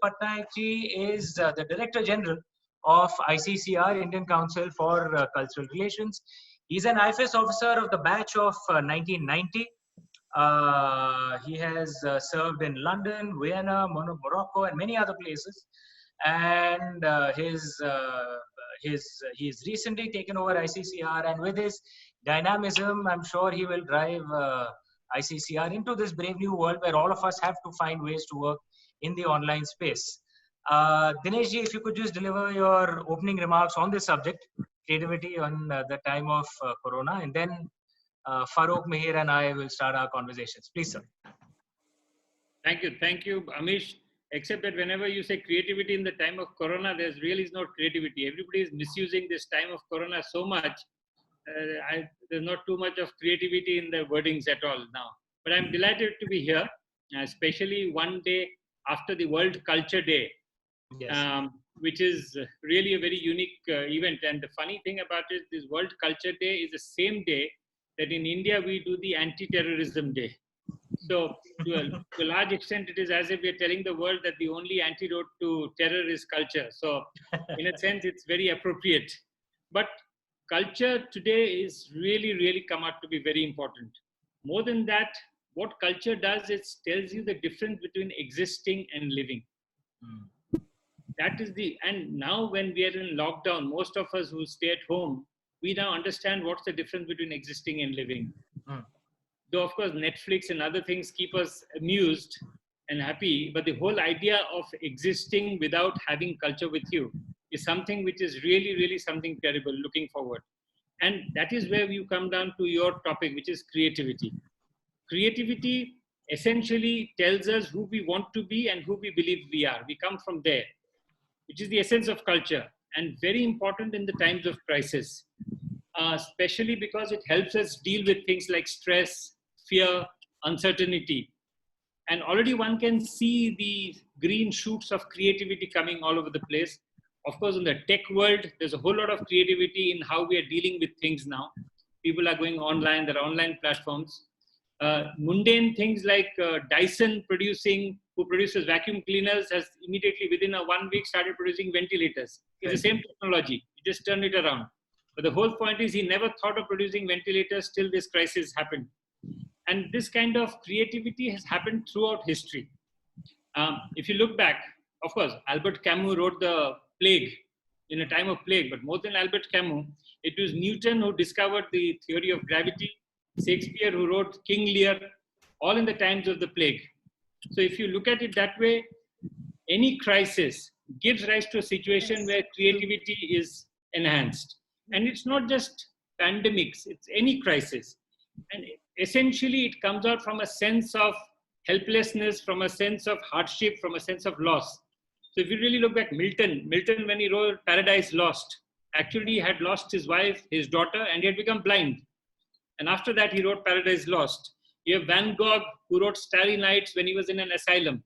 Patnaik ji is the Director General of ICCR, Indian Council for Cultural Relations. He's an IFS officer of the batch of 1990. He has served in London, Vienna, Morocco, and many other places. And he's recently taken over ICCR, and with his dynamism, I'm sure he will drive ICCR into this brave new world where all of us have to find ways to work in the online space. Dinesh ji, if you could just deliver your opening remarks on this subject, creativity on the time of Corona, and then Farokh, Mihir, and I will start our conversations. Please, sir. Thank you, Amish. Except that whenever you say creativity in the time of Corona, there's really no creativity. Everybody is misusing this time of Corona so much. There's not too much of creativity in the wordings at all now. But I'm delighted to be here, especially one day after the World Culture Day, yes. Which is really a very unique event. And the funny thing about it, this World Culture Day is the same day that in India we do the Anti-Terrorism Day. So to a large extent, it is as if we are telling the world that the only antidote to terror is culture. So in a sense, it's very appropriate. But culture today is really come out to be very important. More than that, what culture does is tells you the difference between existing and living. That is and now when we are in lockdown, most of us who stay at home, we now understand what's the difference between existing and living. Though of course Netflix and other things keep us amused and happy, but the whole idea of existing without having culture with you is something which is really something terrible looking forward. And that is where you come down to your topic, which is creativity. Creativity essentially tells us who we want to be and who we believe we are. We come from there, which is the essence of culture, and very important in the times of crisis, especially because it helps us deal with things like stress, fear, uncertainty. And already one can see the green shoots of creativity coming all over the place. Of course, in the tech world, there's a whole lot of creativity in how we are dealing with things now. People are going online, there are online platforms. Mundane things like Dyson who produces vacuum cleaners, has immediately within 1 week started producing ventilators. It's the same technology, you just turn it around. But the whole point is he never thought of producing ventilators till this crisis happened. And this kind of creativity has happened throughout history. If you look back, of course, Albert Camus wrote The Plague in a time of plague, but more than Albert Camus, it was Newton who discovered the theory of gravity, Shakespeare who wrote King Lear, all in the times of the plague. So if you look at it that way, any crisis gives rise to a situation where creativity is enhanced. And it's not just pandemics, it's any crisis. And essentially it comes out from a sense of helplessness, from a sense of hardship, from a sense of loss. So if you really look back, Milton when he wrote Paradise Lost, actually had lost his wife, his daughter, and he had become blind. And after that, he wrote Paradise Lost. You have Van Gogh, who wrote Starry Nights when he was in an asylum.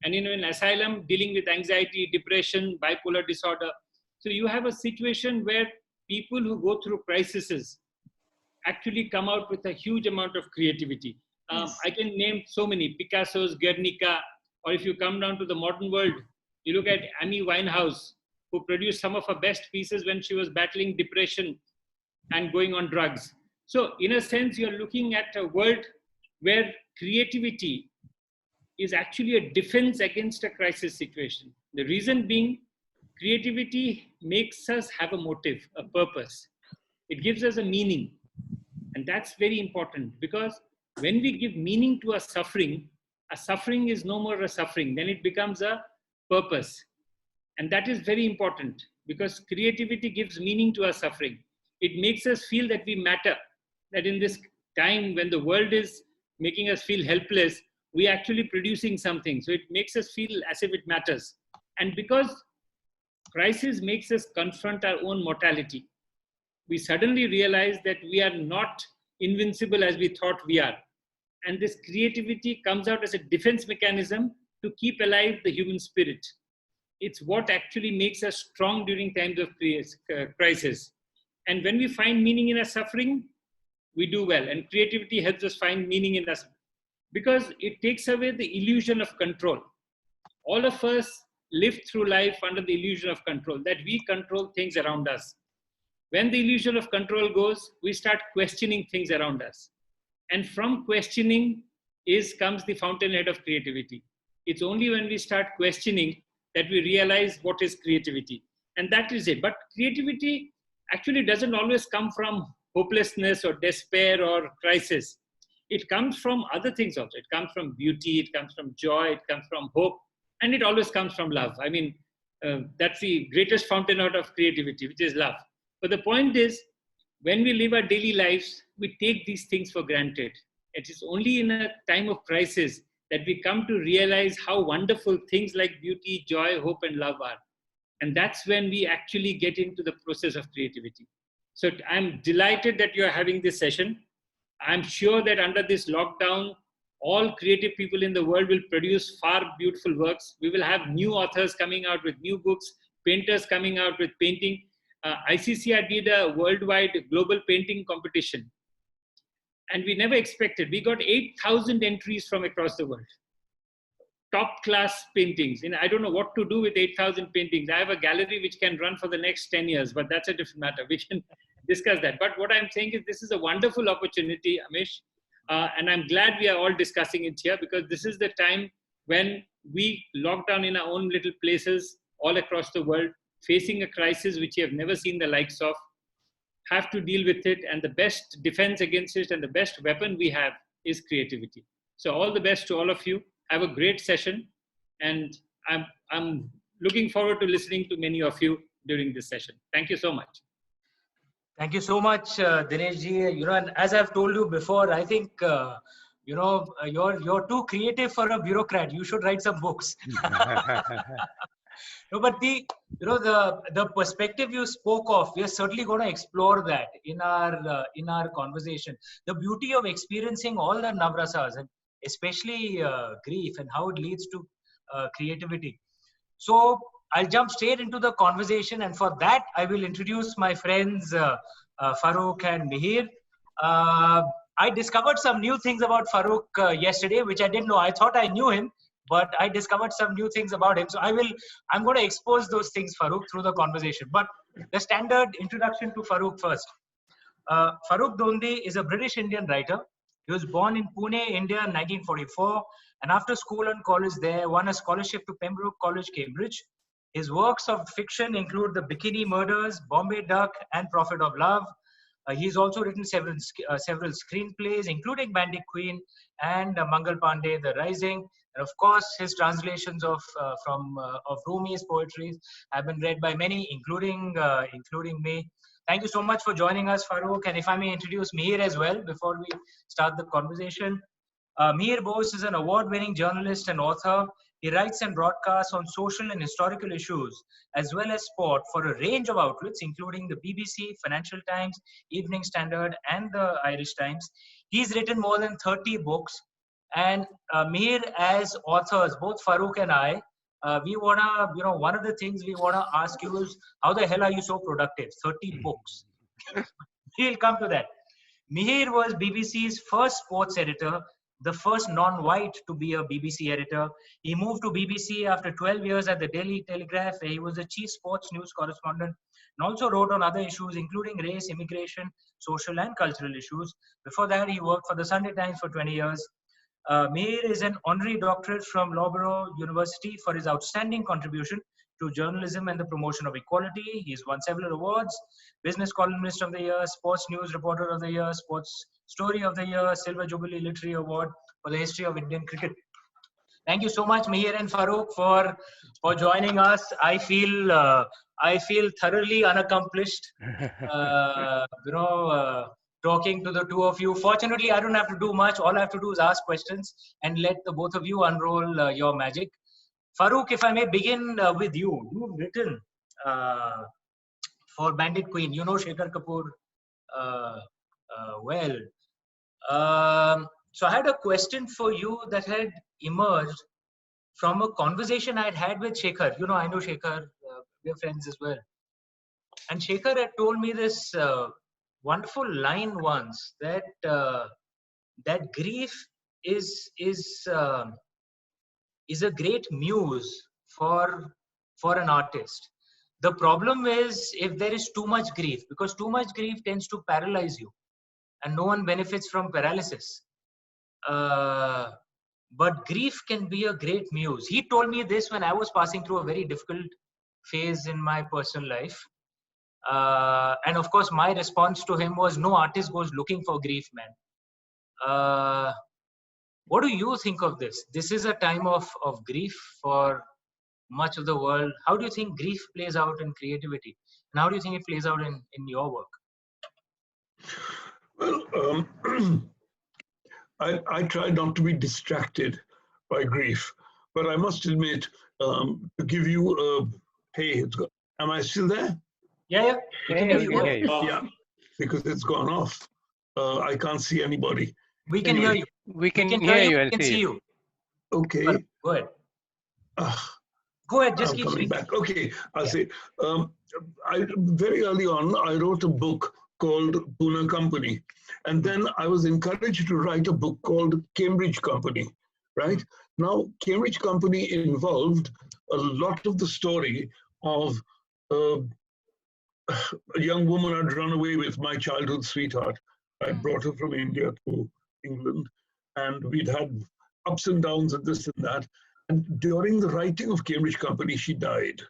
And in an asylum, dealing with anxiety, depression, bipolar disorder. So you have a situation where people who go through crises actually come out with a huge amount of creativity. Yes. I can name so many, Picasso's Guernica, or if you come down to the modern world, you look at Amy Winehouse, who produced some of her best pieces when she was battling depression and going on drugs. So in a sense, you're looking at a world where creativity is actually a defense against a crisis situation. The reason being, creativity makes us have a motive, a purpose. It gives us a meaning. And that's very important, because when we give meaning to a suffering is no more a suffering, then it becomes a purpose. And that is very important, because creativity gives meaning to our suffering. It makes us feel that we matter, that in this time when the world is making us feel helpless, we're actually producing something. So it makes us feel as if it matters. And because crisis makes us confront our own mortality, we suddenly realize that we are not invincible as we thought we are. And this creativity comes out as a defense mechanism to keep alive the human spirit. It's what actually makes us strong during times of crisis. And when we find meaning in our suffering, we do well. And creativity helps us find meaning in us, because it takes away the illusion of control. All of us live through life under the illusion of control, that we control things around us. When the illusion of control goes, we start questioning things around us. And from questioning comes the fountainhead of creativity. It's only when we start questioning that we realize what is creativity. And that is it. But creativity actually doesn't always come from hopelessness or despair or crisis. It comes from other things also. It comes from beauty, it comes from joy, it comes from hope, and it always comes from love. I mean, that's the greatest fountainhead of creativity, which is love. But the point is, when we live our daily lives, we take these things for granted. It is only in a time of crisis that we come to realize how wonderful things like beauty, joy, hope, and love are. And that's when we actually get into the process of creativity. So I'm delighted that you're having this session. I'm sure that under this lockdown, all creative people in the world will produce far beautiful works. We will have new authors coming out with new books, painters coming out with painting. ICCR did a worldwide global painting competition. And we never expected. We got 8,000 entries from across the world. Top class paintings. And I don't know what to do with 8,000 paintings. I have a gallery which can run for the next 10 years, but that's a different matter. We can discuss that. But what I'm saying is this is a wonderful opportunity, Amish. And I'm glad we are all discussing it here, because this is the time when we lock down in our own little places all across the world, facing a crisis which we have never seen the likes of, have to deal with it. And the best defense against it and the best weapon we have is creativity. So all the best to all of you. Have a great session. And I'm looking forward to listening to many of you during this session. Thank you so much. Thank you so much, Dinesh ji. You know, and as I've told you before, I think you're too creative for a bureaucrat. You should write some books. No, but the perspective you spoke of, we are certainly going to explore that in our conversation. The beauty of experiencing all the navrasas, and especially grief, and how it leads to creativity. So I'll jump straight into the conversation, and for that I will introduce my friends Farokh and Mihir. I discovered some new things about Farokh yesterday, which I didn't know. I thought I knew him, but I discovered some new things about him. So I'm going to expose those things, Farokh, through the conversation. But the standard introduction to Farokh first. Farokh Dhonde is a British Indian writer. He was born in Pune, India in 1944, and after school and college there, won a scholarship to Pembroke College, Cambridge. His works of fiction include The Bikini Murders, Bombay Duck, and Prophet of Love. He's also written several screenplays, including Bandit Queen and Mangal Pandey, The Rising. And of course, his translations of Rumi's poetry have been read by many, including me. Thank you so much for joining us, Farokh. And if I may introduce Mihir as well before we start the conversation. Mihir Bose is an award-winning journalist and author. He writes and broadcasts on social and historical issues, as well as sport, for a range of outlets, including the BBC, Financial Times, Evening Standard, and the Irish Times. He's written more than 30 books. And Mihir, as authors, both Farokh and I, we wanna, one of the things we wanna ask you is, how the hell are you so productive? 30 books. We'll come to that. Mihir was BBC's first sports editor, the first non-white to be a BBC editor. He moved to BBC after 12 years at the Daily Telegraph, where he was the chief sports news correspondent, and also wrote on other issues, including race, immigration, social and cultural issues. Before that, he worked for the Sunday Times for 20 years. Mihir is an honorary doctorate from Loughborough University for his outstanding contribution to journalism and the promotion of equality. He's won several awards: Business Columnist of the Year, Sports News Reporter of the Year, Sports Story of the Year, Silver Jubilee Literary Award for the history of Indian cricket. Thank you so much, Mihir and Farokh, for joining us. I feel thoroughly unaccomplished. Talking to the two of you. Fortunately, I don't have to do much. All I have to do is ask questions and let the both of you unroll your magic. Farokh, if I may begin with you. You've written for Bandit Queen. You know Shekhar Kapoor well. So I had a question for you that had emerged from a conversation I had had with Shekhar. You know, I know Shekhar. We're friends as well. And Shekhar had told me this wonderful line once, that that grief is is a great muse for an artist. The problem is if there is too much grief, because too much grief tends to paralyze you, and no one benefits from paralysis. But grief can be a great muse. He told me this when I was passing through a very difficult phase in my personal life. And of course, my response to him was, no artist goes looking for grief, man. What do you think of this? This is a time of grief for much of the world. How do you think grief plays out in creativity? And how do you think it plays out in your work? Well, I try not to be distracted by grief, but I must admit, to give you hey, am I still there? Yeah. Yeah, because it's gone off. I can't see anybody. We can hear you. We can hear you and we can see you. Okay. Go ahead. Go ahead. Just I'm keep coming speaking. back. Okay, I'll say. Very early on, I wrote a book called Pune Company, and then I was encouraged to write a book called Cambridge Company. Right now, Cambridge Company involved a lot of the story of a young woman I'd run away with, my childhood sweetheart. I brought her from India to England, and we'd had ups and downs and this and that. And during the writing of Cambridge Company, she died.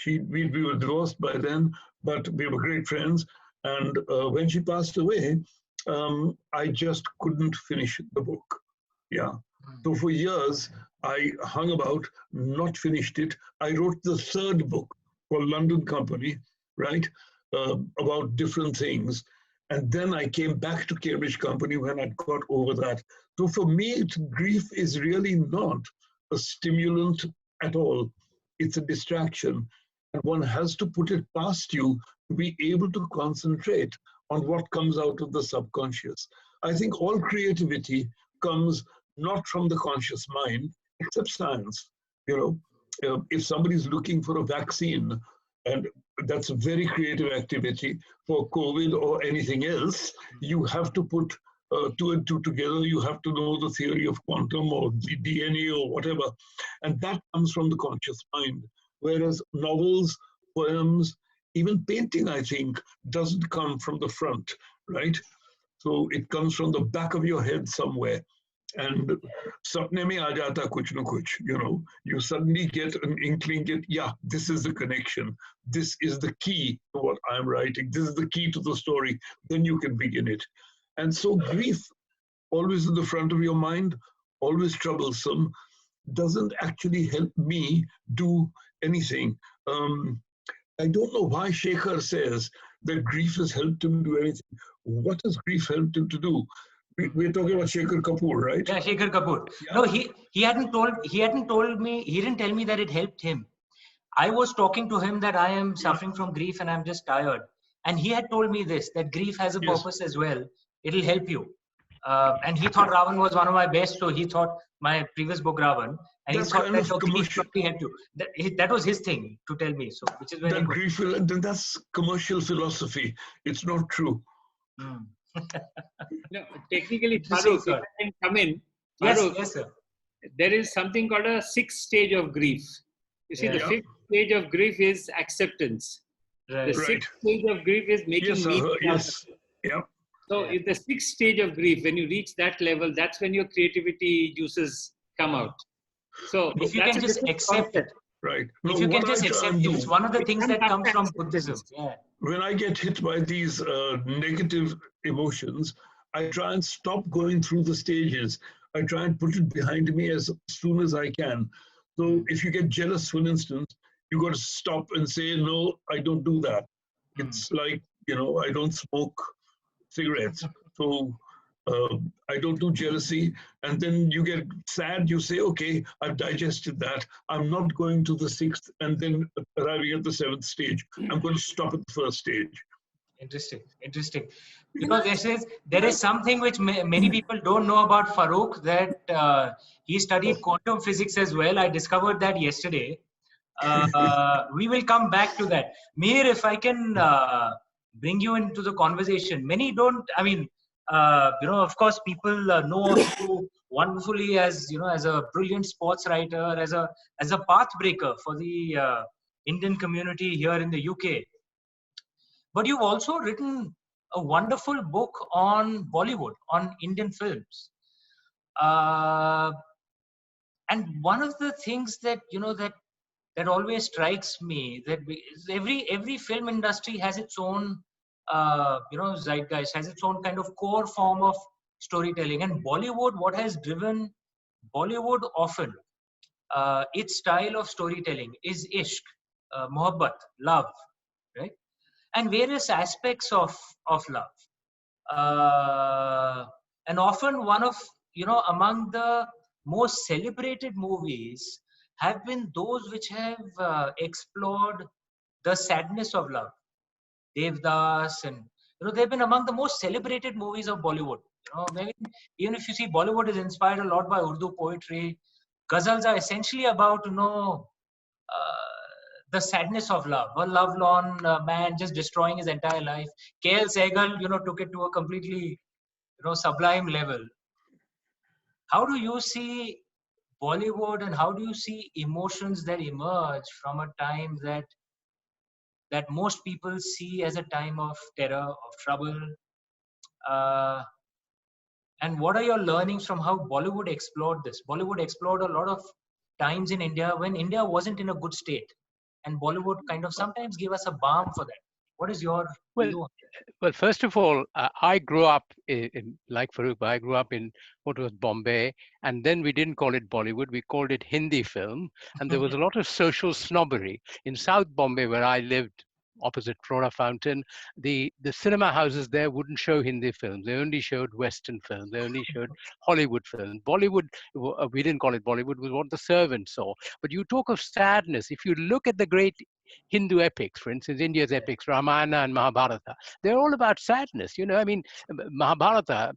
We were divorced by then, but we were great friends. And when she passed away, I just couldn't finish the book. Yeah. So for years, I hung about, not finished it. I wrote the third book called London Company, right, about different things. And then I came back to Cambridge Company when I'd got over that. So for me, grief is really not a stimulant at all. It's a distraction. And one has to put it past you to be able to concentrate on what comes out of the subconscious. I think all creativity comes not from the conscious mind, except science. You know, if somebody's looking for a vaccine, and that's a very creative activity for COVID or anything else, you have to put two and two together. You have to know the theory of quantum or the DNA or whatever. And that comes from the conscious mind. Whereas novels, poems, even painting, I think, doesn't come from the front, right? So it comes from the back of your head somewhere. And sapne mein aa jata kuch na kuch, you know, you suddenly get an inkling, this is the connection. This is the key to what I'm writing. This is the key to the story. Then you can begin it. And so grief, always in the front of your mind, always troublesome, doesn't actually help me do anything. I don't know why Shekhar says that grief has helped him do anything. What has grief helped him to do? We're talking about Shekhar Kapur, right? Yeah, Shekhar Kapur. Yeah. No, he hadn't told me, he didn't tell me that it helped him. I was talking to him that I am suffering from grief and I'm just tired. And he had told me this, that grief has a purpose as well. It'll help you. And he thought Ravan was one of my best, so he thought my previous book Ravan, and That's he thought kind that of okay, commercial. it helped you. That was his thing to tell me, so which is very That good. grief, that's commercial philosophy. It's not true. No, technically, Interesting, Farooq, if I can come in. Yes, Farooq, yes, sir. there is something called a sixth stage of grief. You see, the Yeah. fifth stage of grief is acceptance. Right. The sixth stage of grief is making Yes, meaning. yes. Yeah. So, if the sixth stage of grief, when you reach that level, that's when your creativity juices come out. So, If you that's can a just different accept it, concept. Right. if you can what just I try accept and it, do, it's one of the things that comes comes after from acceptance. Buddhism. Yeah. when I get hit by these negative emotions, I try and stop going through the stages. I try and put it behind me as soon as I can. So if you get jealous, for instance, you got to stop and say, no, I don't do that. It's like, you know, I don't smoke cigarettes. So I don't do jealousy. And then you get sad, you say, okay, I've digested that. I'm not going to the sixth and then arriving at the seventh stage. I'm going to stop at the first stage. Interesting. Because there is something which many people don't know about Farooq, that he studied quantum physics as well. I discovered that yesterday. We will come back to that. Mir, if I can bring you into the conversation. Many don't, I mean, you know, of course, people know of you wonderfully as as a brilliant sports writer, as a path breaker for the Indian community here in the UK. But you've also written a wonderful book on Bollywood, on Indian films. Uh, and one of the things that that always strikes me, that every film industry has its own zeitgeist, has its own kind of core form of storytelling. And Bollywood, what has driven Bollywood often, its style of storytelling is ishq, mohabbat, love, right? And various aspects of love. And often one of among the most celebrated movies have been those which have explored the sadness of love. Devdas, and they've been among the most celebrated movies of Bollywood. Maybe even if you see, Bollywood is inspired a lot by Urdu poetry. Ghazals are essentially about the sadness of love. A lovelorn man just destroying his entire life. KL Sehgal, took it to a completely sublime level. How do you see Bollywood, and how do you see emotions that emerge from a time that most people see as a time of terror, of trouble? Uh, and what are your learnings from how Bollywood explored this? Bollywood explored a lot of times in India when India wasn't in a good state, and Bollywood kind of sometimes gave us a balm for that. What is your Well, view on well, first of all, I grew up like Farooq, I grew up in what was Bombay, and then we didn't call it Bollywood, we called it Hindi film, and there that? was a lot of social snobbery. In South Bombay, where I lived, opposite Flora Fountain, the cinema houses there wouldn't show Hindi films. They only showed Western films. They only showed Hollywood films. Bollywood, we didn't call it Bollywood, was what the servants saw. But you talk of sadness. If you look at the great Hindu epics, for instance, India's epics, Ramayana and Mahabharata, they're all about sadness. I mean, Mahabharata,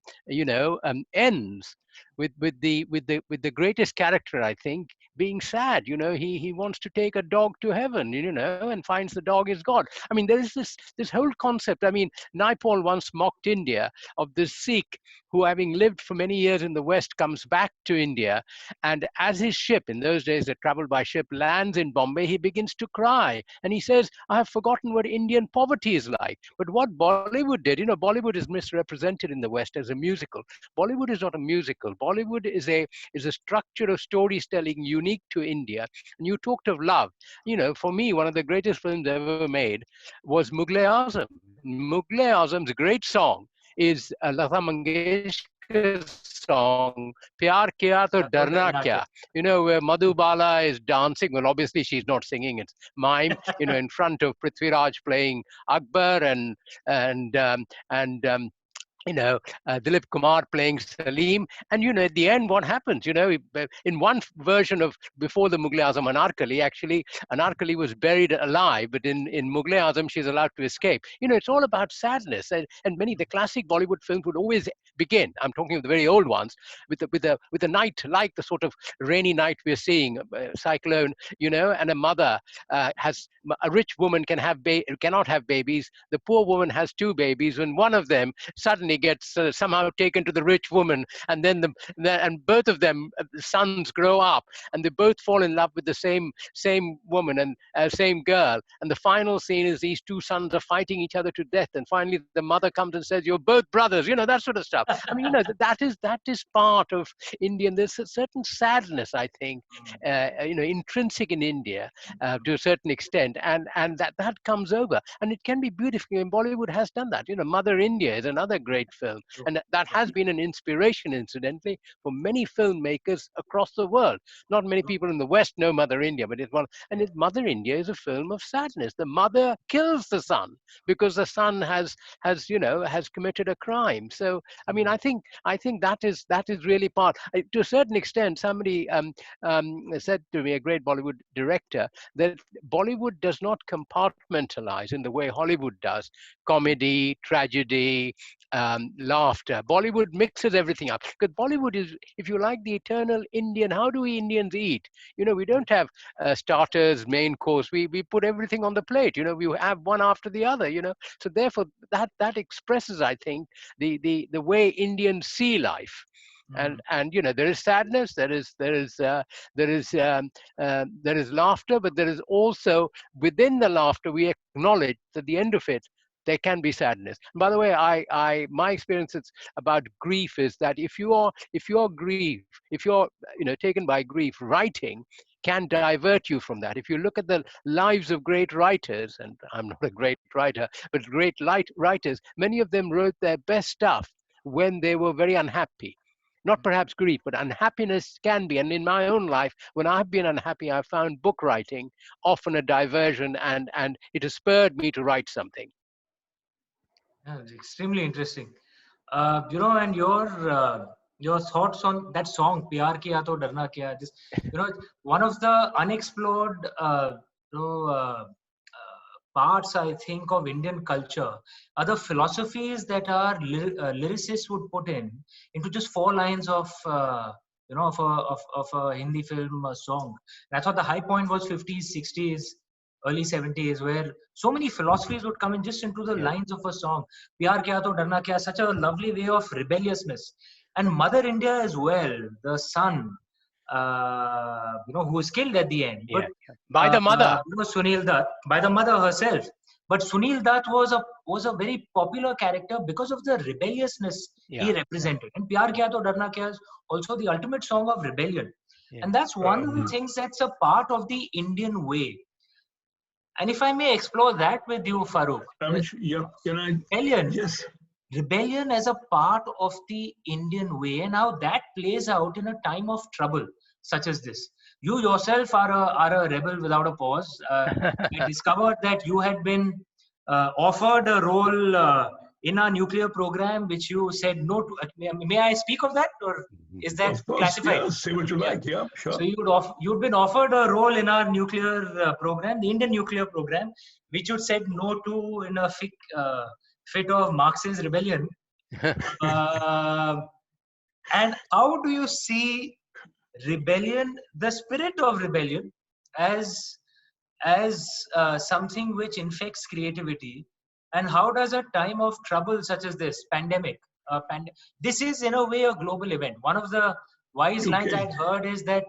ends with the greatest character, I think, being sad. He wants to take a dog to heaven, and finds the dog is God. I mean, there is this whole concept. I mean, Naipaul once mocked India of this Sikh who, having lived for many years in the West, comes back to India, and as his ship, in those days they traveled by ship, lands in Bombay, he begins to cry, and he says, "I have forgotten what Indian poverty is like." But what Bollywood did, Bollywood is misrepresented in the West as a musical. Bollywood is not a musical. Bollywood is a structure of storytelling unique to India. And you talked of love. For me, one of the greatest films ever made was Mughal-e-Azam. Mughal-e-Azam's great song is Lata Mangeshkar's song "Pyar Kiya To Darna Kya," where Madhubala is dancing. Well, obviously she's not singing; it's mime. In front of Prithviraj playing Akbar and Dilip Kumar playing Salim. And, at the end, what happens? In one version of before the Mughal-e-Azam, Anarkali, actually, Anarkali was buried alive, but in Mughal-e-Azam, she's allowed to escape. It's all about sadness. And many, the classic Bollywood films would always begin, I'm talking of the very old ones, with a night like the sort of rainy night we're seeing, cyclone, and a mother has, a rich woman cannot have babies. The poor woman has two babies, and one of them suddenly gets somehow taken to the rich woman, and then and both of them sons grow up, and they both fall in love with the same woman and same girl. And the final scene is these two sons are fighting each other to death, and finally the mother comes and says, "You're both brothers," that sort of stuff. I mean, that is part of Indian. There's a certain sadness, I think, intrinsic in India to a certain extent, and that comes over, and it can be beautiful. And Bollywood has done that. Mother India is another great film, and that has been an inspiration, incidentally, for many filmmakers across the world. Not many people in the West know Mother India, but Mother India is a film of sadness. The mother kills the son because the son has committed a crime. So, I mean, I think that is really part. To a certain extent, somebody said to me, a great Bollywood director, that Bollywood does not compartmentalize in the way Hollywood does: comedy, tragedy, laughter. Bollywood mixes everything up, because Bollywood is, if you like, the eternal Indian. How do we Indians eat? We don't have starters, main course. We put everything on the plate. We have one after the other. So therefore, that expresses, I think, the way Indians see life. And you know, there is sadness, there is laughter, but there is also, within the laughter, we acknowledge at the end of it there can be sadness. And by the way, my experience about grief is that if you're taken by grief, writing can divert you from that. If you look at the lives of great writers, and I'm not a great writer, but great writers, many of them wrote their best stuff when they were very unhappy. Not perhaps grief, but unhappiness can be. And in my own life, when I've been unhappy, I've found book writing often a diversion, and it has spurred me to write something. Yeah, it's extremely interesting. And your thoughts on that song, "Pyar Kiya To Darna Kya." Just, one of the unexplored, parts, I think, of Indian culture are the philosophies that our lyricists would put into just 4 lines of a Hindi film song. And I thought the high point was 50s, 60s, early 70s, where so many philosophies would come in just into the lines of a song. "Pyar Kiya To Darna Kya," such a lovely way of rebelliousness. And Mother India as well, the son, who was killed at the end. But, by the mother. Sunil Dutt, by the mother herself. But Sunil Dutt was a very popular character because of the rebelliousness he represented. And "Pyar Kiya To Darna Kya" is also the ultimate song of rebellion. And that's one of the things that's a part of the Indian way. And if I may explore that with you, Farooq. Can I? Rebellion. Yes. Rebellion as a part of the Indian way, and how that plays out in a time of trouble such as this. You yourself are a rebel without a pause. I discovered that you had been offered a role in our nuclear program, which you said no to. May I speak of that, or is that classified? Yeah, say what you like. Yeah, sure. So you'd been offered a role in our nuclear program, the Indian nuclear program, which you said no to in a fit of Marx's rebellion. And how do you see rebellion, the spirit of rebellion, as something which infects creativity? And how does a time of trouble such as this pandemic, this is in a way a global event. One of the wise lines I'd heard is that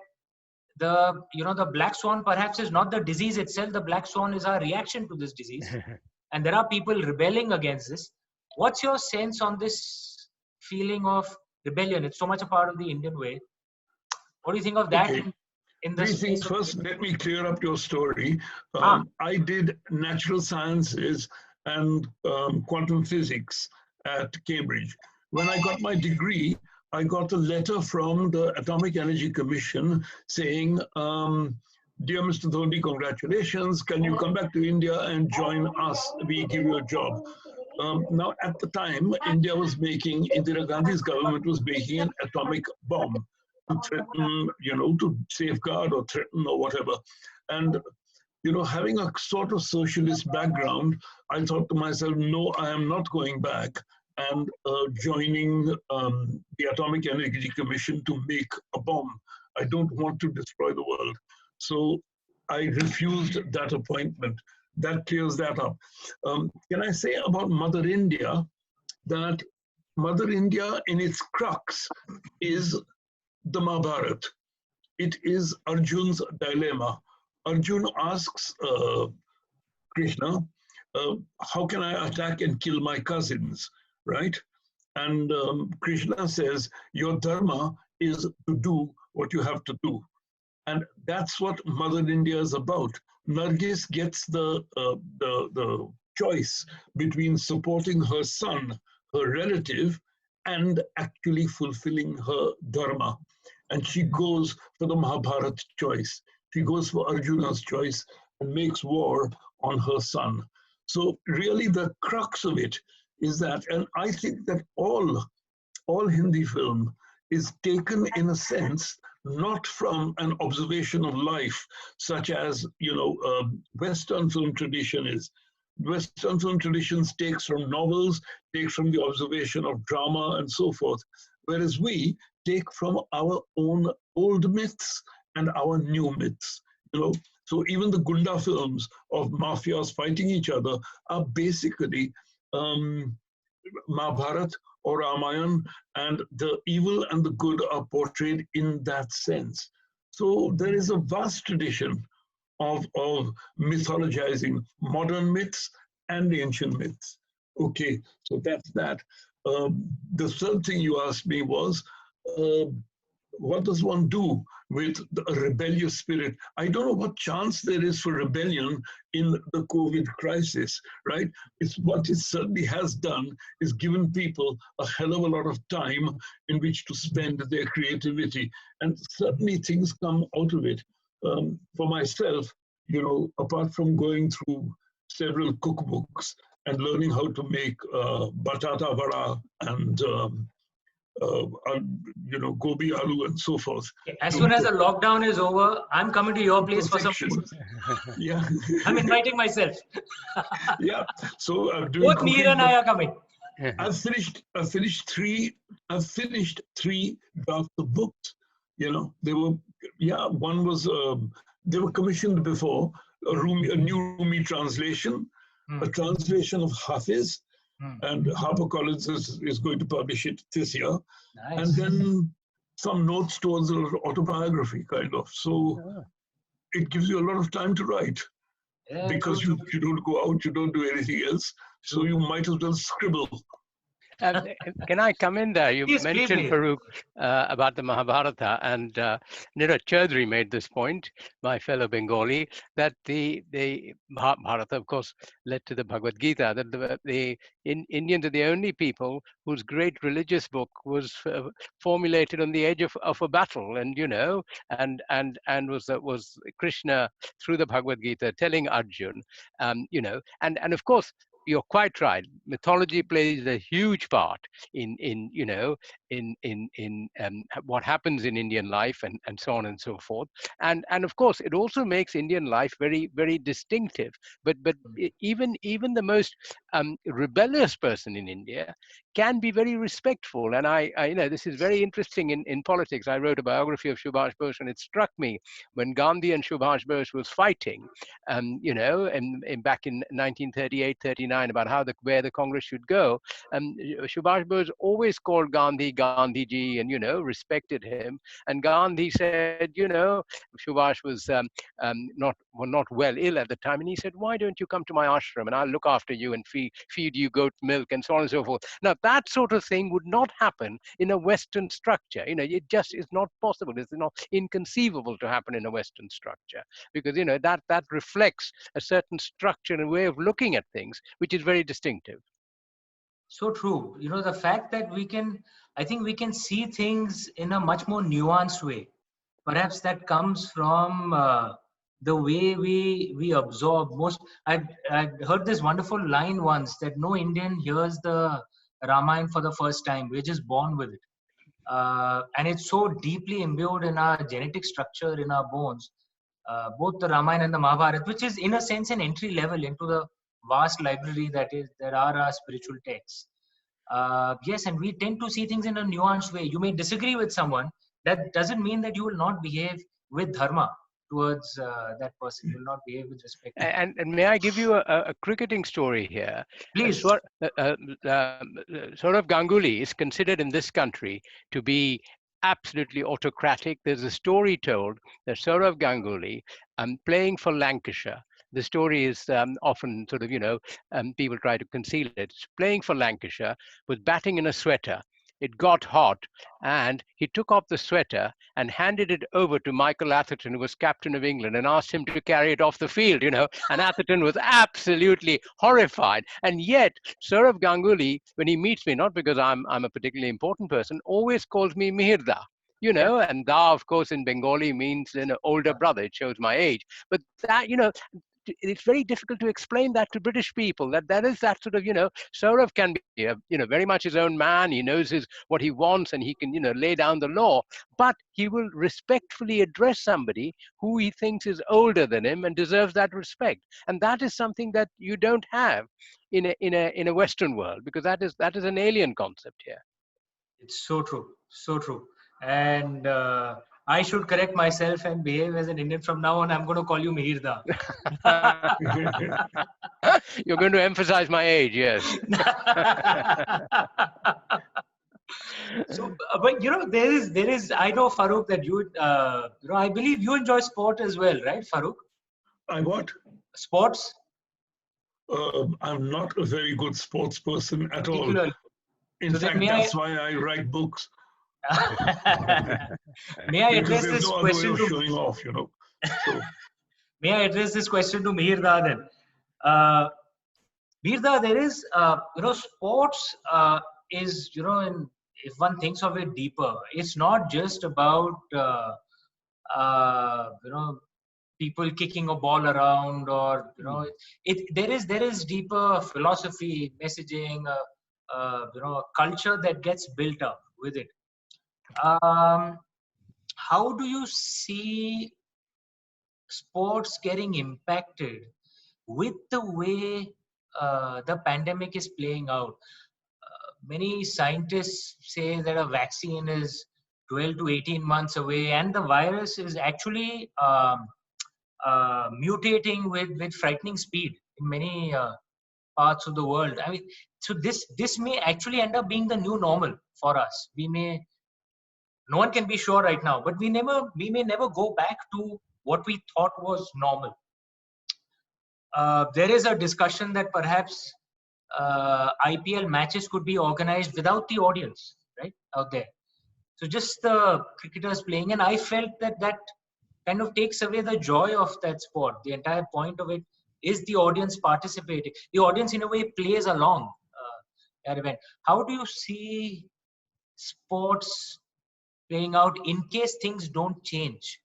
the black swan perhaps is not the disease itself. The black swan is our reaction to this disease. And there are people rebelling against this. What's your sense on this feeling of rebellion? It's so much a part of the Indian way. What do you think of that? In the things first, let me clear up your story. I did natural sciences and quantum physics at Cambridge. When I got my degree, I got a letter from the Atomic Energy Commission saying, "Dear Mr. Dhoni, congratulations. Can you come back to India and join us? We give you a job." Now, at the time, Indira Gandhi's government was making an atomic bomb to threaten, to safeguard or threaten or whatever. And, having a sort of socialist background, I thought to myself, no, I am not going back and joining the Atomic Energy Commission to make a bomb. I don't want to destroy the world. So I refused that appointment. That clears that up. Can I say about Mother India that Mother India in its crux is the Mahabharata. It is Arjun's dilemma. Arjun asks Krishna, how can I attack and kill my cousins, right? And Krishna says, your dharma is to do what you have to do. And that's what Mother India is about. Nargis gets the choice between supporting her son, her relative, and actually fulfilling her dharma. And she goes for the Mahabharata choice. She goes for Arjuna's choice and makes war on her son. So really the crux of it is that, and I think that all Hindi film is taken in a sense, not from an observation of life, such as, Western film tradition is. Western film traditions takes from novels, takes from the observation of drama and so forth, whereas we take from our own old myths and our new myths. So even the Gunda films of mafias fighting each other are basically Mahabharata or Ramayan, and the evil and the good are portrayed in that sense. So there is a vast tradition of mythologizing modern myths and ancient myths. Okay, so that's that. The third thing you asked me was, uh, what does one do with a rebellious spirit? I don't know what chance there is for rebellion in the COVID crisis, right? It's what it certainly has done is given people a hell of a lot of time in which to spend their creativity. And certainly things come out of it. For myself, you know, apart from going through several cookbooks and learning how to make batata vada and you know, gobi aloo and so forth. As soon as the lockdown is over, I'm coming to your place for some food. Yeah. I'm inviting myself. Yeah. So I'm doing Both Mihir and I are coming. I've finished three drafts of books. You know, they were, yeah, one was, they were commissioned before, a new Rumi translation, a translation of Hafiz, and HarperCollins is going to publish it this year. Nice. And then some notes towards an autobiography, kind of. So it gives you a lot of time to write, because you don't go out, you don't do anything else. So you might as well scribble. Can I come in there? You mentioned, please. Farooq, about the Mahabharata, and Neeraj Chaudhary made this point, my fellow Bengali, that the Mahabharata, of course, led to the Bhagavad Gita, that the Indians are the only people whose great religious book was formulated on the edge of a battle, and you know, and was Krishna through the Bhagavad Gita telling Arjun, you know, and of course, you're quite right. Mythology plays a huge part in you know, in what happens in Indian life and so on and so forth. And of course, it also makes Indian life very, very distinctive. But even the most rebellious person in India can be very respectful. And I you know, this is very interesting in politics. I wrote a biography of Subhash Bose, and it struck me when Gandhi and Subhash Bose was fighting, you know, in back in 1938-39, about where the Congress should go. Subhash Bose always called Gandhi Gandhiji, and you know, respected him. And Gandhi said, you know, Subhash was not well, ill at the time, and he said, why don't you come to my ashram and I'll look after you and feed you goat milk and so on and so forth. Now that sort of thing would not happen in a Western structure. You know, it just is not possible. It's not inconceivable to happen in a Western structure, because you know that reflects a certain structure and way of looking at things, which is very distinctive. So true. You know, the fact that I think we can see things in a much more nuanced way. Perhaps that comes from the way we absorb most. I'd heard this wonderful line once, that no Indian hears the Ramayana for the first time. We're just born with it. And it's so deeply imbued in our genetic structure, in our bones. Both the Ramayana and the Mahabharata, which is in a sense an entry level into the vast library that are our spiritual texts. Yes, and we tend to see things in a nuanced way. You may disagree with someone. That doesn't mean that you will not behave with dharma towards that person. You will not behave with respect. And may I give you a cricketing story here? Please. Sourav Ganguly is considered in this country to be absolutely autocratic. There's a story told that Sourav Ganguly, playing for Lancashire, the story is often sort of, you know, people try to conceal it. Playing for Lancashire, was batting in a sweater. It got hot, and he took off the sweater and handed it over to Michael Atherton, who was captain of England, and asked him to carry it off the field, you know. And Atherton was absolutely horrified. And yet, Sourav Ganguly, when he meets me, not because I'm a particularly important person, always calls me Mihirda. You know, and Da, of course, in Bengali means an older brother. It shows my age. But that, you know, it's very difficult to explain that to British people, that is that sort of, you know, Sourav can be, you know, very much his own man. He knows what he wants, and he can, you know, lay down the law, but he will respectfully address somebody who he thinks is older than him and deserves that respect. And that is something that you don't have in a Western world, because that is an alien concept here. It's so true, so true. And I should correct myself and behave as an Indian from now on. I'm going to call you Mihirda. You're going to emphasize my age, yes. So, but there is. I know, Farooq, that I believe you enjoy sport as well, right, Farooq? I what? Sports, I'm not a very good sports person at all. particularly. In So then, fact, that's why I write books, may I because address there's this no other way question of to showing off, So, May I address this question to Mihirda then? Uh, Mihirda, there is, sports is, if one thinks of it deeper, it's not just about, people kicking a ball around, or there is deeper philosophy, messaging, a culture that gets built up with it. How do you see sports getting impacted with the way the pandemic is playing out? Many scientists say that a vaccine is 12 to 18 months away, and the virus is actually mutating with frightening speed in many parts of the world. I mean, so this may actually end up being the new normal for us. No one can be sure right now, but we may never go back to what we thought was normal. There is a discussion that perhaps IPL matches could be organized without the audience, right, out there. So just the cricketers playing, and I felt that kind of takes away the joy of that sport. The entire point of it is the audience participating. The audience, in a way, plays along that event. How do you see sports playing out in case things don't change?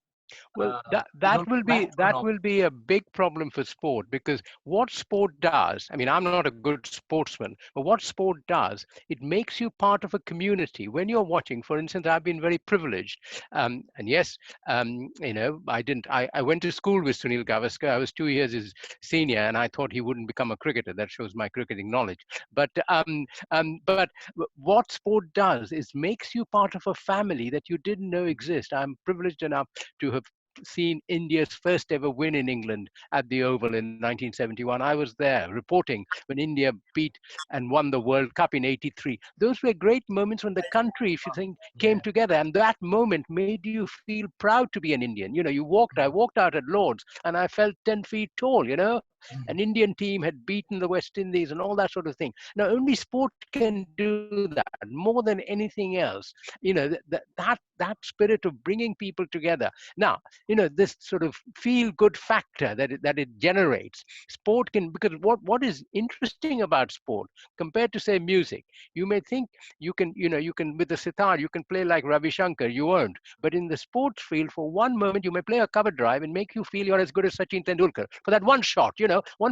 Well, We don't go back to that normal. will be a big problem for sport, because what sport does, I mean, I'm not a good sportsman, but what sport does, it makes you part of a community. When you're watching, for instance, I've been very privileged, and yes, I went to school with Sunil Gavaskar. I was 2 years his senior, and I thought he wouldn't become a cricketer. That shows my cricketing knowledge. But what sport does is makes you part of a family that you didn't know exist. I'm privileged enough to have seen India's first ever win in England at the Oval in 1971. I was there reporting when India beat and won the World Cup in '83. Those were great moments when the country, if you think, came together, and that moment made you feel proud to be an Indian. I walked out at Lord's and I felt 10 feet tall, An Indian team had beaten the West Indies and all that sort of thing. Now, only sport can do that more than anything else. That spirit of bringing people together. Now, this sort of feel good factor that it generates. Sport can, because what is interesting about sport compared to, say, music, you may think you can with the sitar you can play like Ravi Shankar. You won't. But in the sports field, for one moment you may play a cover drive and make you feel you're as good as Sachin Tendulkar for that one shot.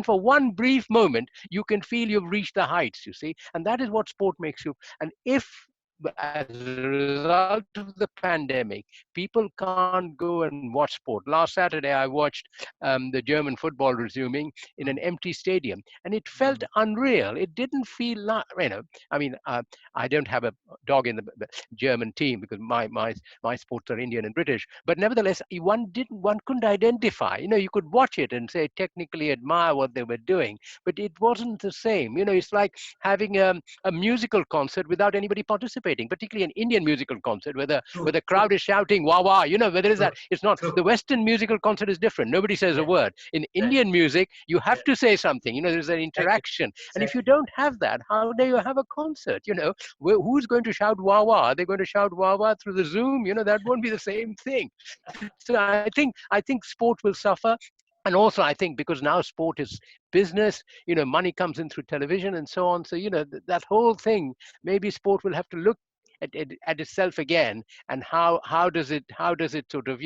For one brief moment you can feel you've reached the heights, you see. And that is what sport makes you. And if, as a result of the pandemic, people can't go and watch sport. Last Saturday, I watched the German football resuming in an empty stadium, and it felt unreal. It didn't feel like, I don't have a dog in the German team because my sports are Indian and British, but nevertheless, one couldn't identify. You could watch it and say technically admire what they were doing, but it wasn't the same. It's like having a musical concert without anybody participating, particularly an Indian musical concert where the crowd is shouting wah wah. Where there is that. It's not the Western musical concert is different. Nobody says a word. In Indian music, you have to say something. There's an interaction, and if you don't have that, how do you have a concert? Who's going to shout wah wah? Are they going to shout wah wah through the Zoom? That won't be the same thing. So I think sport will suffer. And also, I think because now sport is business, money comes in through television and so on. So, that whole thing, maybe sport will have to look at itself again, and how does it sort of,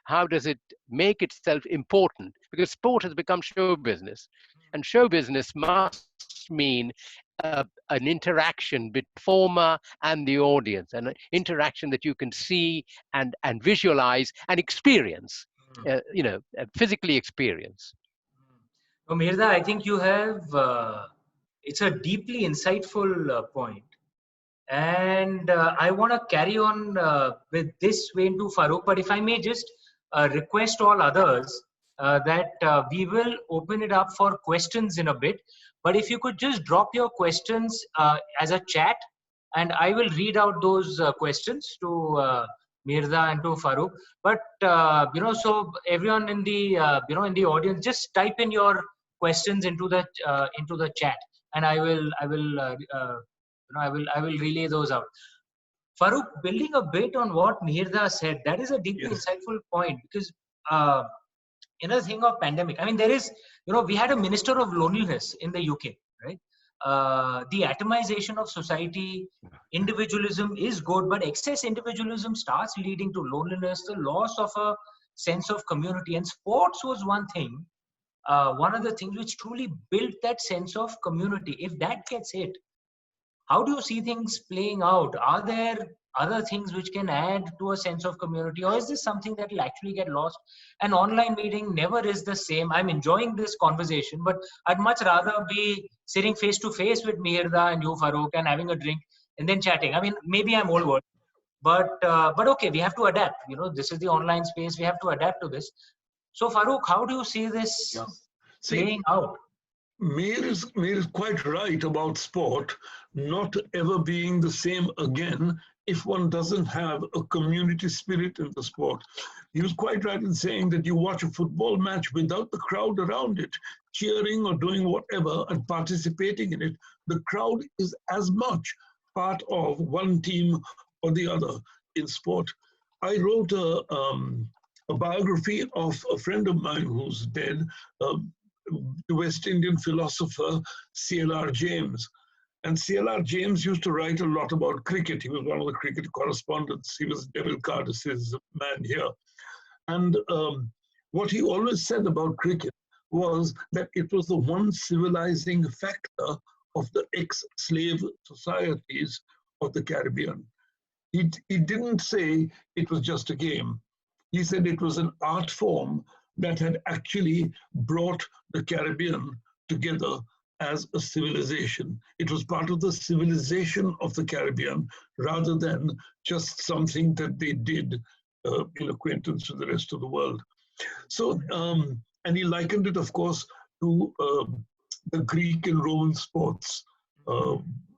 how does it make itself important? Because sport has become show business, and show business must mean an interaction between the performer and the audience, an interaction that you can see and visualize and experience. Physically experience. Oh, Mirza, I think you have, it's a deeply insightful point. And I want to carry on with this vein to Farooq, but if I may just request all others that we will open it up for questions in a bit. But if you could just drop your questions as a chat, and I will read out those questions to Mirza and to Farooq. But so everyone in the in the audience, just type in your questions into the chat, and I will relay those out. Farooq, building a bit on what Mirza said, that is a deeply insightful point, because in a thing of pandemic, I mean, there is, we had a minister of loneliness in the UK, right? The atomization of society, individualism is good, but excess individualism starts leading to loneliness, the loss of a sense of community. And sports was one thing, one of the things which truly built that sense of community. If that gets hit, how do you see things playing out? Are there other things which can add to a sense of community, or is this something that will actually get lost? An online meeting never is the same. I'm enjoying this conversation, but I'd much rather be sitting face to face with Mirza and you, Farooq, and having a drink and then chatting. I mean, maybe I'm old world, but okay, we have to adapt. This is the online space. We have to adapt to this. So, Farooq, how do you see this playing out? Mir is quite right about sport not ever being the same again if one doesn't have a community spirit in the sport. He was quite right in saying that you watch a football match without the crowd around it, cheering or doing whatever and participating in it. The crowd is as much part of one team or the other in sport. I wrote a biography of a friend of mine who's dead, the West Indian philosopher C.L.R. James. And C.L.R. James used to write a lot about cricket. He was one of the cricket correspondents. He was Devil Cardis's man here. And what he always said about cricket was that it was the one civilizing factor of the ex-slave societies of the Caribbean. He didn't say it was just a game. He said it was an art form that had actually brought the Caribbean together as a civilization. It was part of the civilization of the Caribbean rather than just something that they did in acquaintance with the rest of the world. So, and he likened it, of course, to the Greek and Roman sports,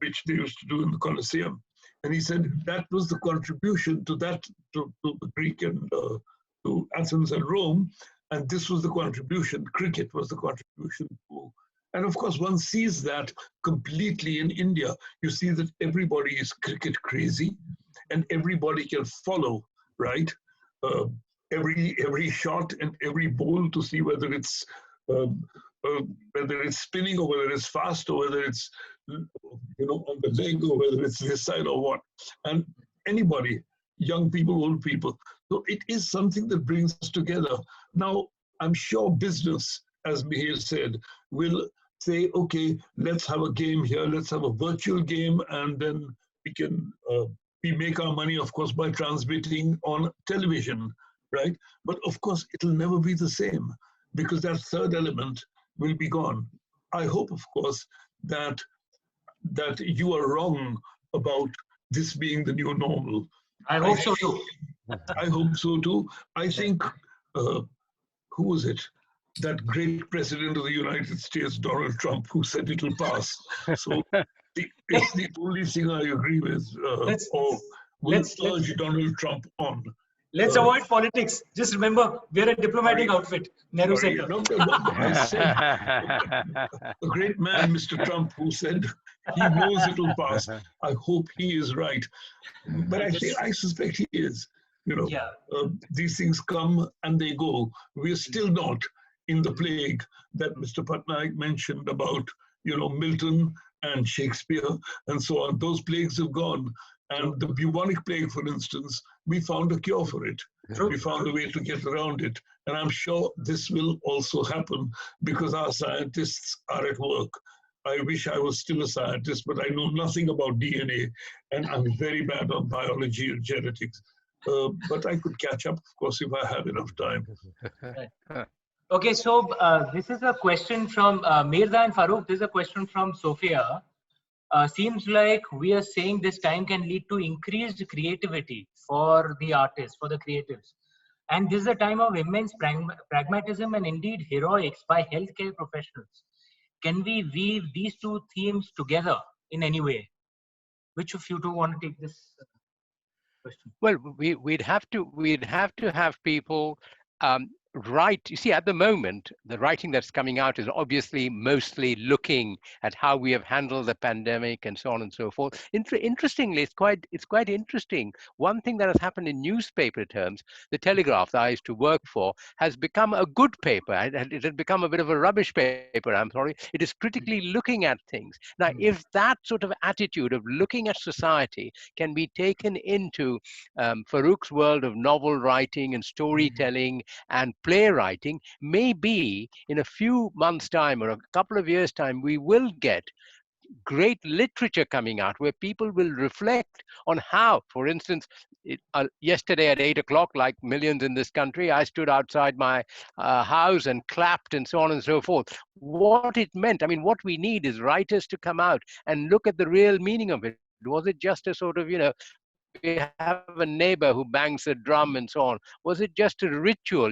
which they used to do in the Colosseum. And he said that was the contribution to that, to the Greek and to Athens and Rome. And this was the contribution, cricket was the contribution to. And of course, one sees that completely in India. You see that everybody is cricket crazy and everybody can follow, right? Every shot and every bowl to see whether it's spinning or whether it's fast or whether it's on the leg or whether it's this side or what. And anybody, young people, old people. So it is something that brings us together. Now, I'm sure business, as Mihir said, will say, okay, let's have a game here, let's have a virtual game, and then we make our money, of course, by transmitting on television, right? But of course, it'll never be the same because that third element will be gone. I hope, of course, that you are wrong about this being the new normal. I hope so too. I hope so too. I think, who was it? That great president of the United States, Donald Trump, who said it will pass. So it's the only thing I agree with. Let's urge Donald Trump on. Let's avoid politics. Just remember, we're a diplomatic outfit. Nehru said. I said a great man, Mr. Trump, who said he knows it will pass. I hope he is right. But I suspect he is. These things come and they go. We're still not in the plague that Mr. Patnaik mentioned about, Milton and Shakespeare and so on. Those plagues have gone. And the bubonic plague, for instance, we found a cure for it. True. We found a way to get around it. And I'm sure this will also happen because our scientists are at work. I wish I was still a scientist, but I know nothing about DNA, and I'm very bad on biology and genetics. But I could catch up, of course, if I had enough time. Okay, so this is a question from Mirza and Farooq. This is a question from Sophia. Seems like we are saying this time can lead to increased creativity for the artists, for the creatives. And this is a time of immense pragmatism and indeed heroics by healthcare professionals. Can we weave these two themes together in any way? Which of you two want to take this question? Well, we'd have to have people write. You see, at the moment, the writing that's coming out is obviously mostly looking at how we have handled the pandemic and so on and so forth. Interestingly, it's quite interesting. One thing that has happened in newspaper terms, the Telegraph that I used to work for has become a good paper. It had become a bit of a rubbish paper. I'm sorry. It is critically looking at things. Now, if that sort of attitude of looking at society can be taken into Farooq's world of novel writing and storytelling and playwriting, maybe in a few months' time or a couple of years' time, we will get great literature coming out where people will reflect on how, for instance, yesterday at 8 o'clock, like millions in this country, I stood outside my house and clapped and so on and so forth. What it meant, I mean, what we need is writers to come out and look at the real meaning of it. Was it just a sort of, we have a neighbor who bangs a drum and so on? Was it just a ritual,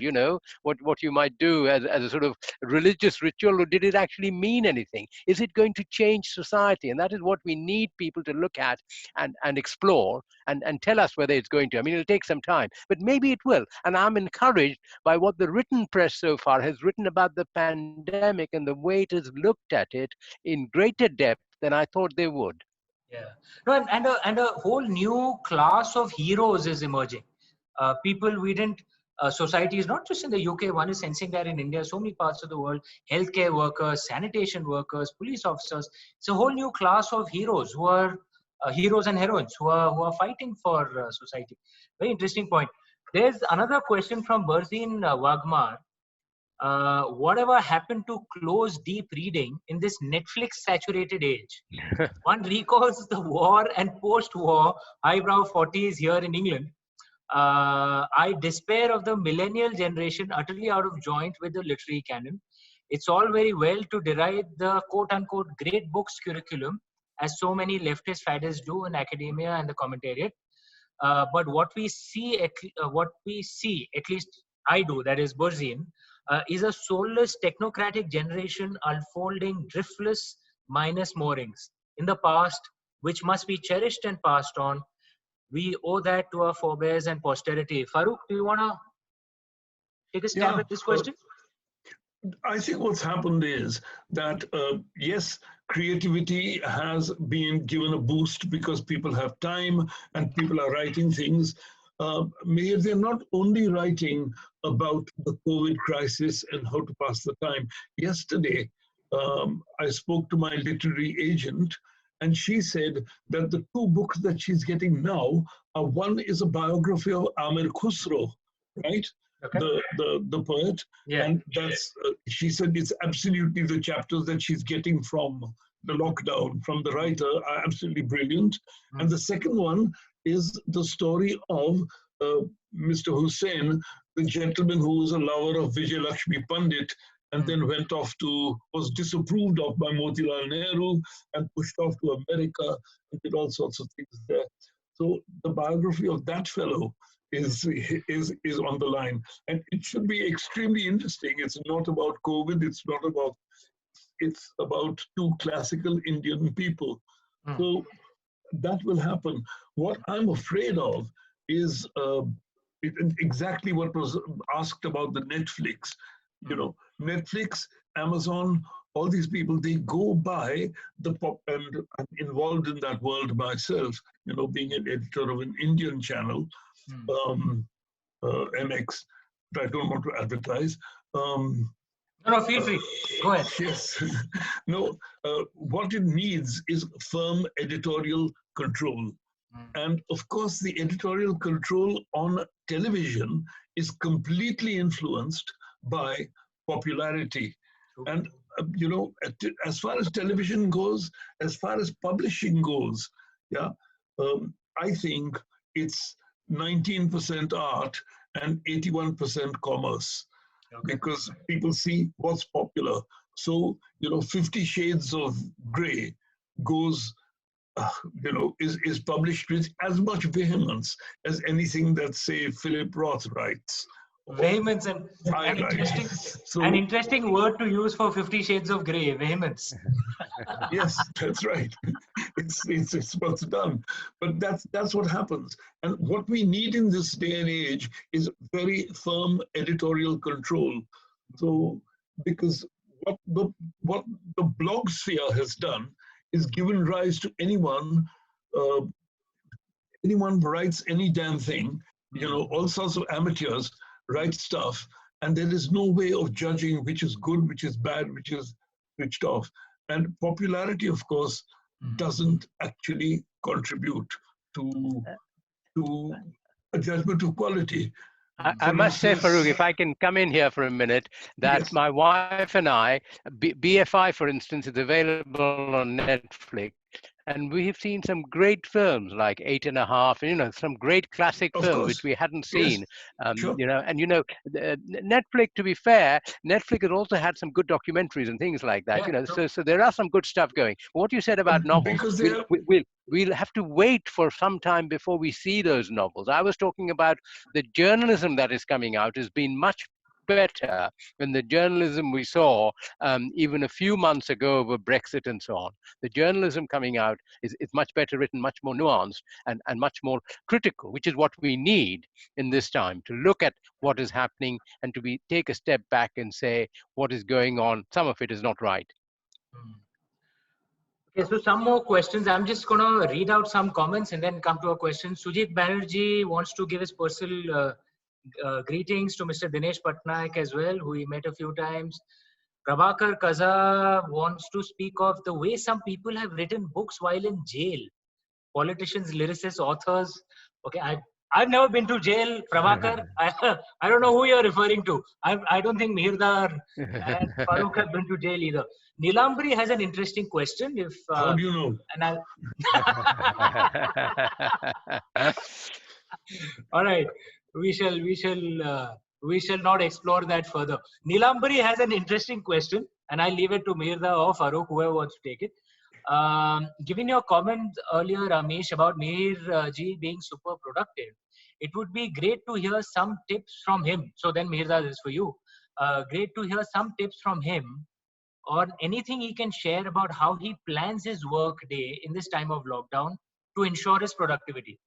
what you might do as a sort of religious ritual, or did it actually mean anything? Is it going to change society? And that is what we need people to look at and explore and tell us whether it's going to. I mean, it'll take some time, but maybe it will. And I'm encouraged by what the written press so far has written about the pandemic and the way it has looked at it in greater depth than I thought they would. Yeah, no, and a whole new class of heroes is emerging. People we didn't. Society is not just in the UK. One is sensing that in India, so many parts of the world. Healthcare workers, sanitation workers, police officers. It's a whole new class of heroes who are heroes and heroines who are fighting for society. Very interesting point. There's another question from Berzin Wagmar. Whatever happened to close deep reading in this Netflix saturated age? One recalls the war and post-war highbrow 40s here in England. I despair of the millennial generation utterly out of joint with the literary canon. It's all very well to deride the quote-unquote great books curriculum, as so many leftist faddists do in academia and the commentariat. But what we see, at least I do, that is Berzin, is a soulless technocratic generation unfolding driftless minus moorings in the past, which must be cherished and passed on. We owe that to our forebears and posterity. Farooq, do you want to take a stab at this question? I think what's happened is that, yes, creativity has been given a boost because people have time and people are writing things. Maybe they're not only writing about the COVID crisis and how to pass the time. Yesterday, I spoke to my literary agent, and she said that the two books that she's getting now are, one is a biography of Amir Khusro, right? Okay. The poet, and that's she said it's absolutely the chapters that she's getting from the lockdown from the writer are absolutely brilliant. And the second one is the story of Mr. Hussain, the gentleman who was a lover of Vijay Lakshmi Pandit and then was disapproved of by Motilal Nehru and pushed off to America and did all sorts of things there. So the biography of that fellow is on the line, and it should be extremely interesting. It's not about COVID. It's about two classical Indian people. So that will happen. What I'm afraid of is exactly what was asked about the Netflix. Netflix, Amazon, all these people, they go by the pop, and I'm involved in that world myself, being an editor of an Indian channel, MX, but I don't want to advertise. No, feel free. Go ahead. Yes. No, what it needs is firm editorial control. And of course, the editorial control on television is completely influenced by popularity. And, as far as television goes, as far as publishing goes, I think it's 19% art and 81% commerce. Okay. Because people see what's popular. So, 50 Shades of Grey goes, is published with as much vehemence as anything that, say, Philip Roth writes. Vehemence and an interesting word to use for 50 Shades of Grey, vehemence. Yes, that's right. it's what's done. But that's what happens. And what we need in this day and age is very firm editorial control. So because what the blog sphere has done is given rise to anyone who writes any damn thing, all sorts of amateurs write stuff, and there is no way of judging which is good, which is bad, which is switched off. And popularity, of course, doesn't actually contribute to a judgment of quality. I must say, Farooq, if I can come in here for a minute, that Yes. my wife and I, BFI, for instance, is available on Netflix. And we have seen some great films like 8½, some great classic Of films course. which we hadn't Yes. seen. Sure. Netflix, to be fair, Netflix has also had some good documentaries and things like that. Yeah, So there are some good stuff going. What you said about novels, Because they are, we'll have to wait for some time before we see those novels. I was talking about the journalism that is coming out has been much better than the journalism we saw even a few months ago over Brexit and so on. The journalism coming out is much better written, much more nuanced, and much more critical, which is what we need in this time, to look at what is happening and to take a step back and say what is going on. Some of it is not right. Okay, so some more questions. I'm just going to read out some comments and then come to a question. Sujit Banerjee wants to give his personal greetings to Mr. Dinesh Patnaik as well, who he met a few times. Prabhakar Kaza wants to speak of the way some people have written books while in jail. Politicians, lyricists, authors. Okay, I've never been to jail, Prabhakar. I don't know who you're referring to. I don't think Mirdar and Farooq have been to jail either. Nilambri has an interesting question. how do you know? And all right, we shall not explore that further. Nilambri has an interesting question, and I'll leave it to Mirza or Farooq, whoever wants to take it. Given your comment earlier, Amish, about Mir ji being super productive, it would be great to hear some tips from him. So then, Mirza, this is for you. Great to hear some tips from him, or anything he can share about how he plans his work day in this time of lockdown to ensure his productivity.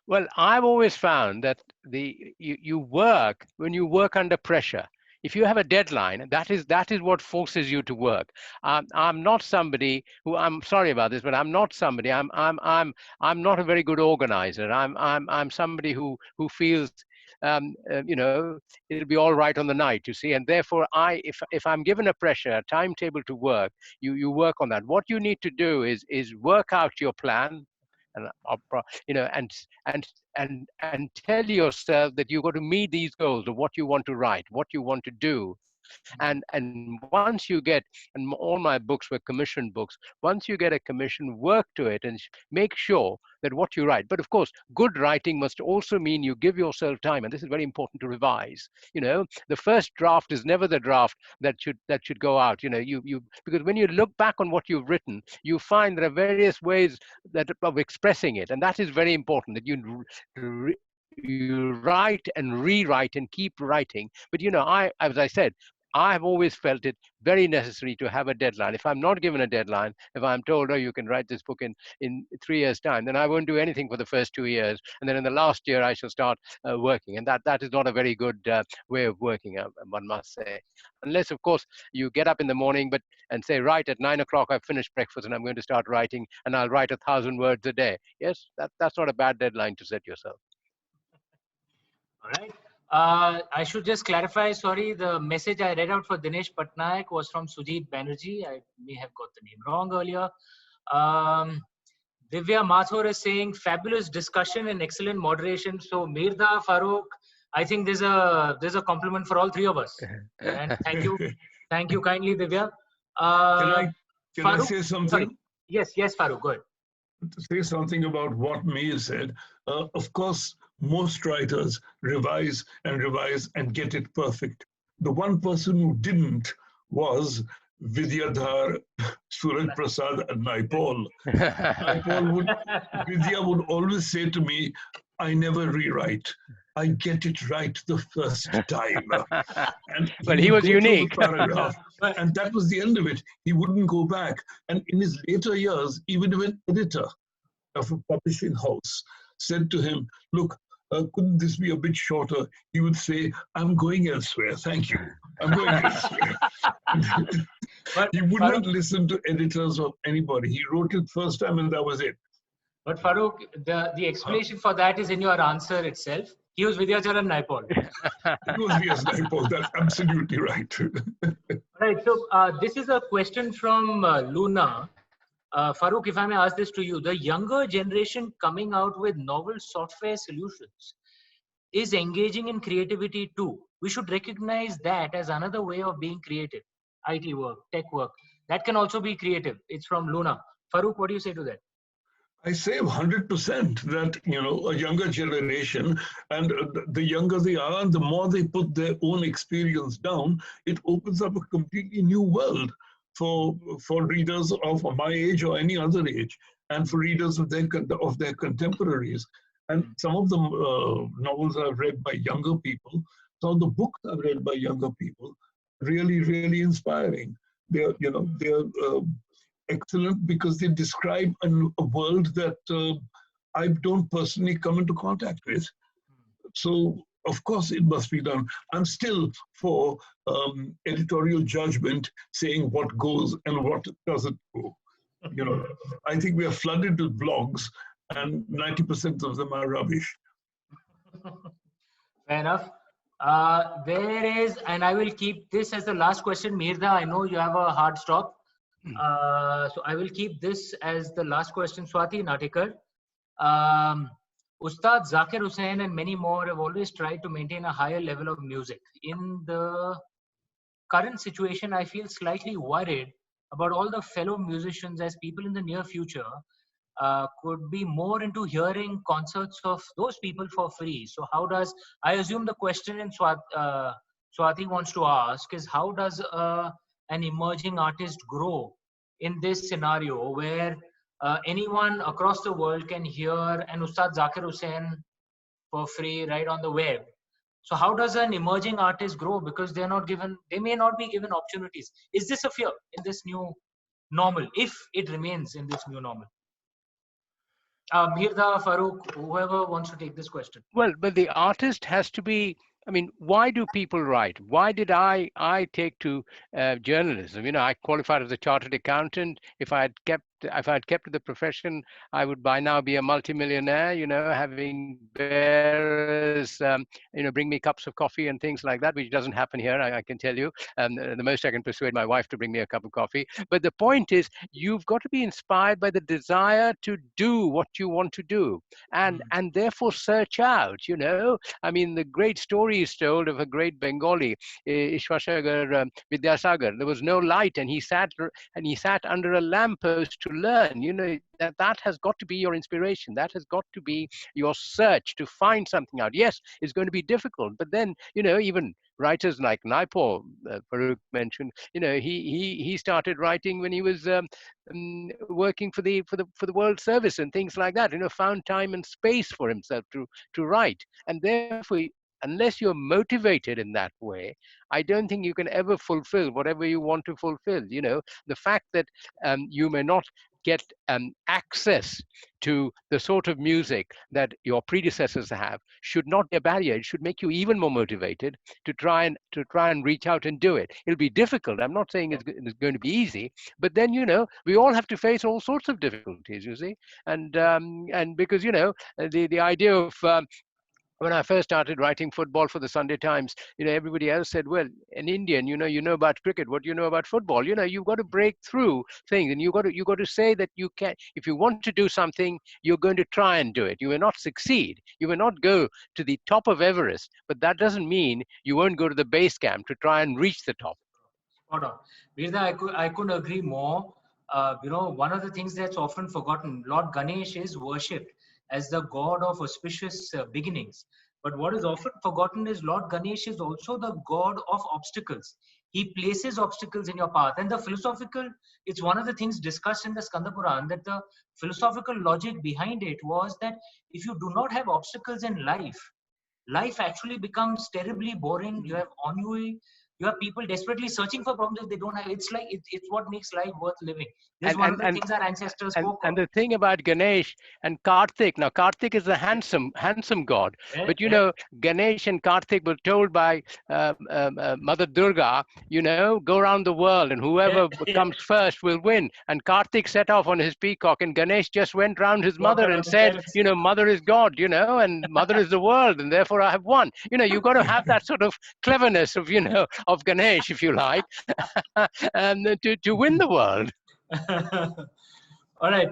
Well, I've always found that you work when you work under pressure. If you have a deadline, that is what forces you to work. I'm not somebody who, I'm sorry about this, but I'm not somebody. I'm not a very good organizer. I'm somebody who feels it'll be all right on the night, you see. And therefore, if I'm given a pressure, a timetable to work, you work on that. What you need to do is work out your plan, and tell yourself that you've got to meet these goals of what you want to write, what you want to do. And once you get, and all my books were commissioned books, once you get a commission, work to it and make sure that what you write. But of course, good writing must also mean you give yourself time, and this is very important, to revise. The first draft is never the draft that should go out. Because when you look back on what you've written, you find there are various ways of expressing it, and that is very important, that you write and rewrite and keep writing. But as I said, I have always felt it very necessary to have a deadline. If I'm not given a deadline, if I'm told, oh, you can write this book in 3 years' time, then I won't do anything for the first 2 years. And then in the last year, I shall start working. And that is not a very good way of working, one must say. Unless, of course, you get up in the morning and say, right, at 9 o'clock, I've finished breakfast and I'm going to start writing, and I'll write 1,000 words a day. Yes, that's not a bad deadline to set yourself. All right. I should just clarify, sorry, the message I read out for Dinesh Patnaik was from Sujit Banerjee. I may have got the name wrong earlier. Divya Mathur is saying, fabulous discussion and excellent moderation. So Mirza, Farooq, I think there's a compliment for all three of us. And thank you. Thank you kindly, Divya. Can I Farooq, say something? sorry. Yes, Farooq, go ahead. To say something about what Mir said. Of course, most writers revise and get it perfect. The one person who didn't was Vidyadhar Suraj Prasad Naipaul. Vidya would always say to me, I never rewrite. I get it right the first time. And Well, he was would go through the unique. paragraph And that was the end of it. He wouldn't go back. And in his later years, even if an editor of a publishing house said to him, look, couldn't this be a bit shorter? He would say, I'm going elsewhere. Thank you. I'm going elsewhere. But He would not listen to editors or anybody. He wrote it first time and that was it. But Farooq, the explanation for that is in your answer itself. He was Vidyacharan Naipaul. It was V.S. Naipaul. That's absolutely right. Right. So this is a question from Luna. Farooq, if I may ask this to you, the younger generation coming out with novel software solutions is engaging in creativity too. We should recognize that as another way of being creative. IT work, tech work, that can also be creative. It's from Luna. Farooq, what do you say to that? I say 100% that, a younger generation, and the younger they are, the more they put their own experience down, it opens up a completely new world for readers of my age or any other age, and for readers of their contemporaries. And some of the novels I've read by younger people, some of the books I've read by younger people, really, really inspiring. They're excellent because they describe a world that I don't personally come into contact with. So, of course, it must be done. I'm still for editorial judgment, saying what goes and what doesn't go. I think we are flooded with blogs, and 90% of them are rubbish. Fair enough. There is, and I will keep this as the last question. Mirza, I know you have a hard stop. So I will keep this as the last question. Swati Natikar. Ustad Zakir Hussain and many more have always tried to maintain a higher level of music. In the current situation, I feel slightly worried about all the fellow musicians, as people in the near future could be more into hearing concerts of those people for free. So how does, I assume the question in Swati wants to ask is, how does an emerging artist grow in this scenario where anyone across the world can hear an Ustad Zakir Hussain for free right on the web? So how does an emerging artist grow? Because they may not be given opportunities. Is this a fear in this new normal, if it remains in this new normal? Mirza, Farooq, whoever wants to take this question. Well, but the artist has to be, I mean, why do people write? Why did I take to journalism? I qualified as a chartered accountant. If I had kept to the profession, I would by now be a multimillionaire, having bearers, bring me cups of coffee and things like that, which doesn't happen here, I can tell you. The most I can persuade my wife to bring me a cup of coffee. But the point is, you've got to be inspired by the desire to do what you want to do, and therefore search out, I mean, the great story is told of a great Bengali, Ishwarsagar Vidyasagar. There was no light, and he sat under a lamppost to learn. That has got to be your inspiration. That has got to be your search to find something out. Yes, it's going to be difficult, but then even writers like Naipaul, Farooq mentioned, he started writing when he was working for the World Service and things like that. Found time and space for himself to write, and therefore, unless you're motivated in that way, I don't think you can ever fulfill whatever you want to fulfill. The fact that you may not get access to the sort of music that your predecessors have should not be a barrier. It should make you even more motivated to try and reach out and do it. It'll be difficult. I'm not saying it's going to be easy, but then we all have to face all sorts of difficulties. You see, and because the idea of when I first started writing football for the Sunday Times, everybody else said, well, an Indian, you know about cricket. What do you know about football? You've got to break through things, and you've got to say that you can. If you want to do something, you're going to try and do it. You will not succeed. You will not go to the top of Everest, but that doesn't mean you won't go to the base camp to try and reach the top. Spot on. Mirza, I couldn't agree more. One of the things that's often forgotten, Lord Ganesh is worshipped as the god of auspicious beginnings. But what is often forgotten is Lord Ganesh is also the god of obstacles. He places obstacles in your path. And it's one of the things discussed in the Skanda Puran, that the philosophical logic behind it was that if you do not have obstacles in life actually becomes terribly boring. You have ennui. you have people desperately searching for problems that they don't have. It's like it's what makes life worth living. This is And one and of the and things our ancestors spoke and of. the thing about Ganesh and Karthik, now Karthik is a handsome god, Yeah, but you yeah. know Ganesh and Karthik were told by Mother Durga, you know, go around the world and Yeah, whoever yeah. comes first will win. And Karthik set off on his peacock, and Ganesh just went round his Walk mother and around the said, terrace. you know, mother is God, you know, and mother is the world, and therefore I have won. You know, you've got to have that sort of cleverness of, you know, of Ganesh, if you like, and to win the world. All right.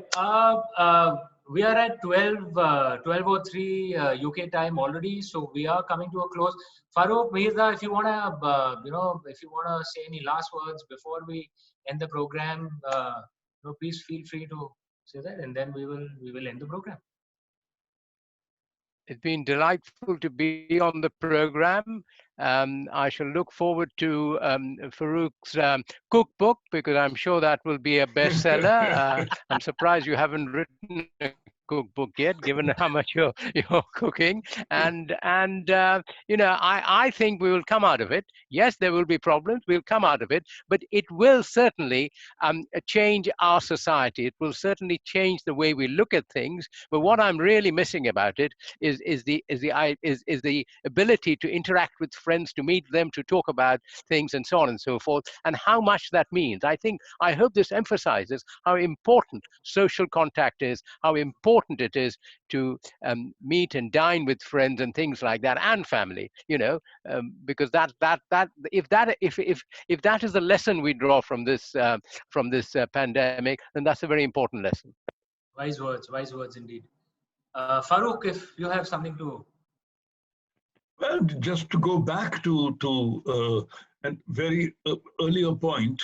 We are at 12:03 UK time already, so we are coming to a close. Farooq, Mirza, if you wanna, if you wanna say any last words before we end the program, please feel free to say that, and then we will end the program. It's been delightful to be on the program. I shall look forward to Farouk's cookbook, because I'm sure that will be a bestseller. I'm surprised you haven't written a cookbook yet, given how much you're cooking. And you know, I think we will come out of it. Yes, there will be problems. We'll come out of it, but it will certainly change our society. It will certainly change the way we look at things. But what I'm really missing about it is the ability to interact with friends, to meet them, to talk about things, and so on and so forth, and how much that means. I hope this emphasizes how important social contact is, how important it is to meet and dine with friends and things like that, and family. You know, because if that is the lesson we draw from this pandemic, then that's a very important lesson. Wise words indeed. Farooq, if you have something to. Well, just to go back to a very earlier point,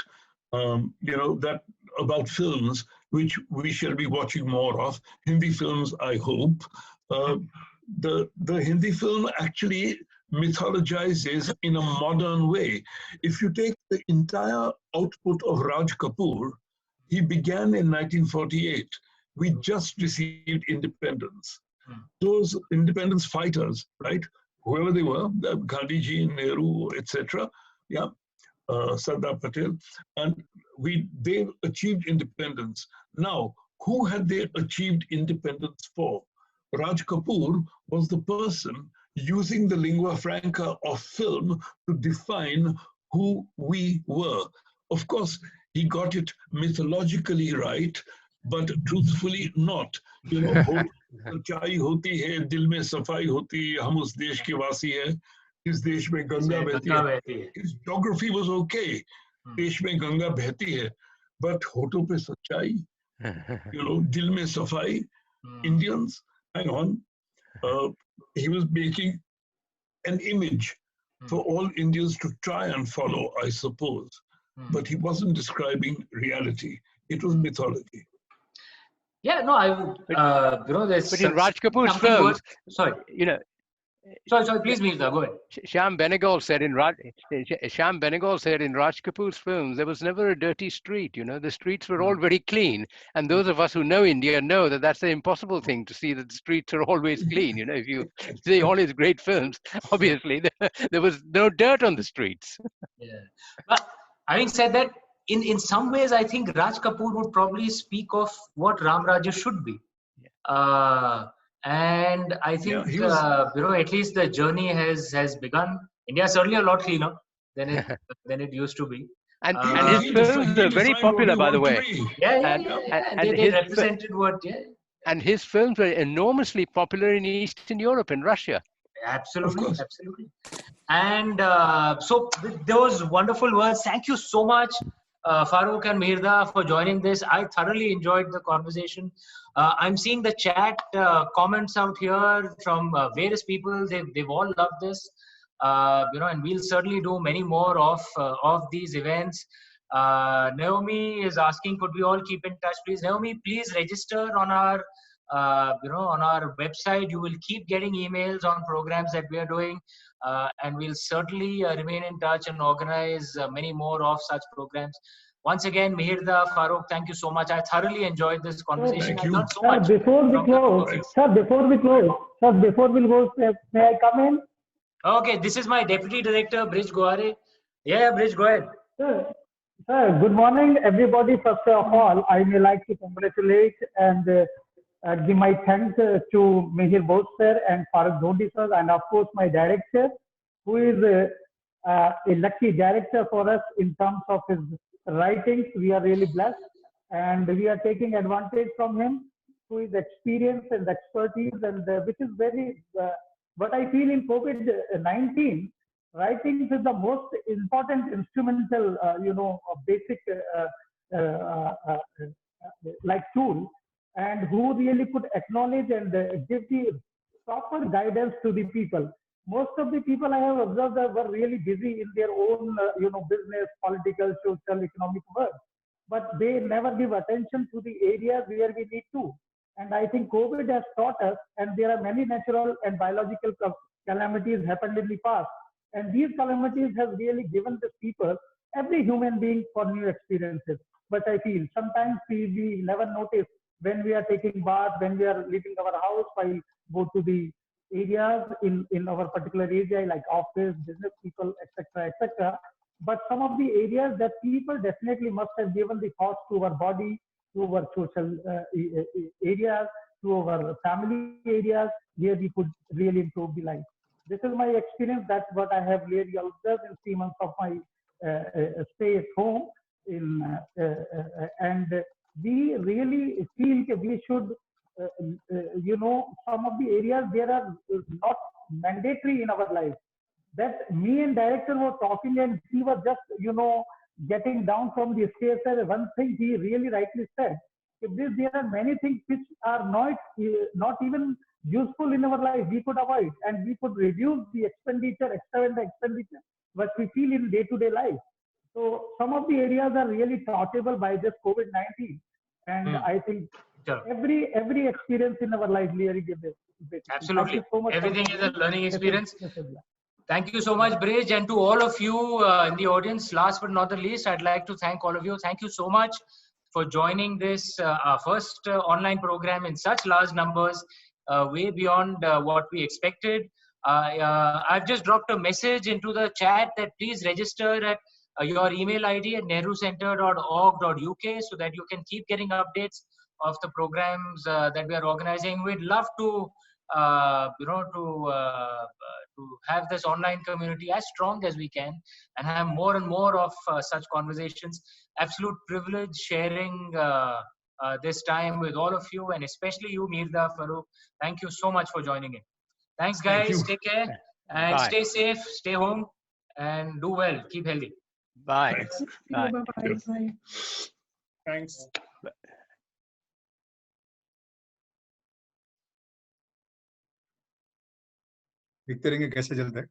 that about films, which we shall be watching more of, Hindi films, I hope. The Hindi film actually mythologizes in a modern way. If you take the entire output of Raj Kapoor, he began in 1948. We just received independence. Those independence fighters, right? Whoever they were, Gandhiji, Nehru, etc. Yeah, Sardar Patel, and they achieved independence. Now, who had they achieved independence for? Raj Kapoor was the person using the lingua franca of film to define who we were. Of course, he got it mythologically right, but truthfully not. You know, सच्चाई होती है, दिल में सफाई होती है, हम उस देश के वासी हैं, इस देश में गंगा बहती है. His geography was okay. देश में गंगा बहती है, but होठों पे सच्चाई, दिल में सफाई. Indians, hang on. He was making an image for all Indians to try and follow, I suppose. But he wasn't describing reality. It was mythology. Yeah, no, I would, there's. But in Raj Kapoor's films, sorry. You know. Sorry, please, Mirza, go ahead. Shyam Benegal said in Raj Kapoor's films, there was never a dirty street. You know, the streets were all very clean. And those of us who know India know that that's the impossible thing, to see that the streets are always clean. You know, if you see all his great films, obviously there was no dirt on the streets. Yeah. But having said that, in some ways, I think Raj Kapoor would probably speak of what Ram Rajya should be. And I think, at least the journey has begun. India is certainly a lot cleaner than it used to be. And his films are very popular, by the way. Yeah. And they represented And his films were enormously popular in Eastern Europe and Russia. Absolutely. And so with those wonderful words, thank you so much, Farooq and Mirza, for joining this. I thoroughly enjoyed the conversation. I'm seeing the chat comments out here from various people. They've all loved this, and we'll certainly do many more of these events. Naomi is asking, could we all keep in touch, please? Naomi, please register on our on our website. You will keep getting emails on programs that we are doing, and we'll certainly remain in touch and organize many more of such programs. Once again, Mirza, Farooq, thank you so much. I thoroughly enjoyed this conversation. I learned so much. Before we close, may I come in? Okay, this is my Deputy Director, Brij Guare. Yeah, Bridge, go ahead. Sir, good morning, everybody. First of all, I may like to congratulate and give my thanks to Mihir Bose sir and Farooq Dhodi sir, and of course my director, who is a lucky director for us in terms of his writings. We are really blessed, and we are taking advantage from him, who is experience and expertise, and which is very. What I feel in COVID-19, writing is the most important instrumental, basic like tool, and who really could acknowledge and give the proper guidance to the people. Most of the people I have observed were really busy in their own, business, political, social, economic work, but they never give attention to the areas where we need to. And I think COVID has taught us, and there are many natural and biological calamities happened in the past, and these calamities have really given the people, every human being, for new experiences. But I feel sometimes we never notice when we are taking bath, when we are leaving our house, while go to the areas in our particular area, like office, business people, etc., etc. But some of the areas that people definitely must have given the thoughts to our body, to our social areas, to our family areas, where we could really improve the life. This is my experience. That's what I have really observed in 3 months of my stay at home. And we really feel that we should, some of the areas there are not mandatory in our life. That me and director were talking, and he was just, getting down from the stairs. One thing he really rightly said: if there are many things which are not even useful in our life, we could avoid, and we could reduce the expenditure, external expenditure, what we feel in day-to-day life. So some of the areas are really touchable by this COVID-19, and I think every experience in our life really gives it. Absolutely. Thank you so much. Everything is a learning experience. Yes, Thank you so much, Bridge, and to all of you in the audience. Last but not the least, I'd like to thank all of you. Thank you so much for joining this our first online program in such large numbers, way beyond what we expected. I've just dropped a message into the chat that please register at your email ID at nehrucenter.org.uk so that you can keep getting updates of the programs that we are organizing. We'd love to to have this online community as strong as we can and have more and more of such conversations. Absolute privilege sharing this time with all of you, and especially you, Mirza, Farooq. Thank you so much for joining in. Thanks, guys. Take care and stay safe, stay home, and do well. Keep healthy. Bye. Bye. Bye. Thanks. देखते रहेंगे कैसे चलता है।